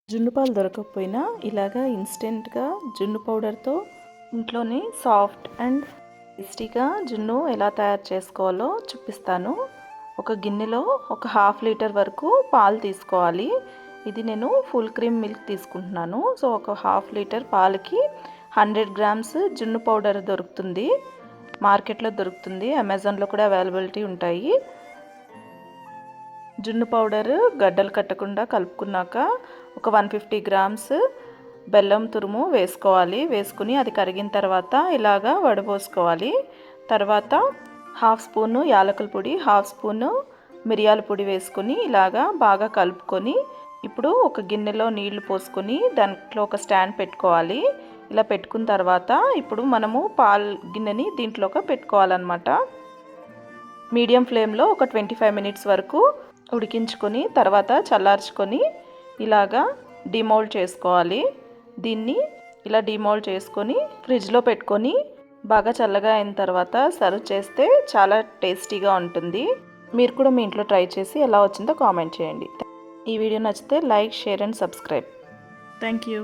జున్ను పాలు దొరకకపోయినా ఇలాగా ఇన్స్టెంట్గా జున్ను పౌడర్తో ఇంట్లోనే సాఫ్ట్ అండ్ టేస్టీగా జున్ను ఎలా తయారు చేసుకోవాలో చూపిస్తాను. ఒక గిన్నెలో ఒక హాఫ్ లీటర్ వరకు పాలు తీసుకోవాలి. ఇది నేను ఫుల్ క్రీమ్ మిల్క్ తీసుకుంటున్నాను. సో ఒక హాఫ్ లీటర్ పాలకి 100 గ్రామ్స్ జున్ను పౌడర్ దొరుకుతుంది. మార్కెట్లో దొరుకుతుంది, అమెజాన్లో కూడా అవైలబిలిటీ ఉంటాయి. జున్ను పౌడర్ గడ్డలు కట్టకుండా కలుపుకున్నాక ఒక 150 గ్రామ్స్ బెల్లం తురుము వేసుకోవాలి. వేసుకుని అది కరిగిన తర్వాత ఇలాగా వడపోసుకోవాలి. తర్వాత హాఫ్ స్పూను యాలకుల పొడి, హాఫ్ స్పూను మిరియాల పొడి వేసుకొని ఇలాగా బాగా కలుపుకొని ఇప్పుడు ఒక గిన్నెలో నీళ్లు పోసుకొని దాంట్లో ఒక స్టాండ్ పెట్టుకోవాలి. ఇలా పెట్టుకున్న తర్వాత ఇప్పుడు మనము పాలు గిన్నెని దీంట్లోకి పెట్టుకోవాలన్నమాట. మీడియం ఫ్లేమ్లో ఒక 25 మినిట్స్ వరకు ఉడికించుకొని తర్వాత చల్లార్చుకొని ఇలాగా డిమోల్డ్ చేసుకోవాలి. దీన్ని ఇలా డిమోల్డ్ చేసుకొని ఫ్రిడ్జ్లో పెట్టుకొని బాగా చల్లగా అయిన తర్వాత సర్వ్ చేస్తే చాలా టేస్టీగా ఉంటుంది. మీరు కూడా మీ ఇంట్లో ట్రై చేసి ఎలా వచ్చిందో కామెంట్ చేయండి. ఈ వీడియో నచ్చితే like, share and subscribe. Thank you.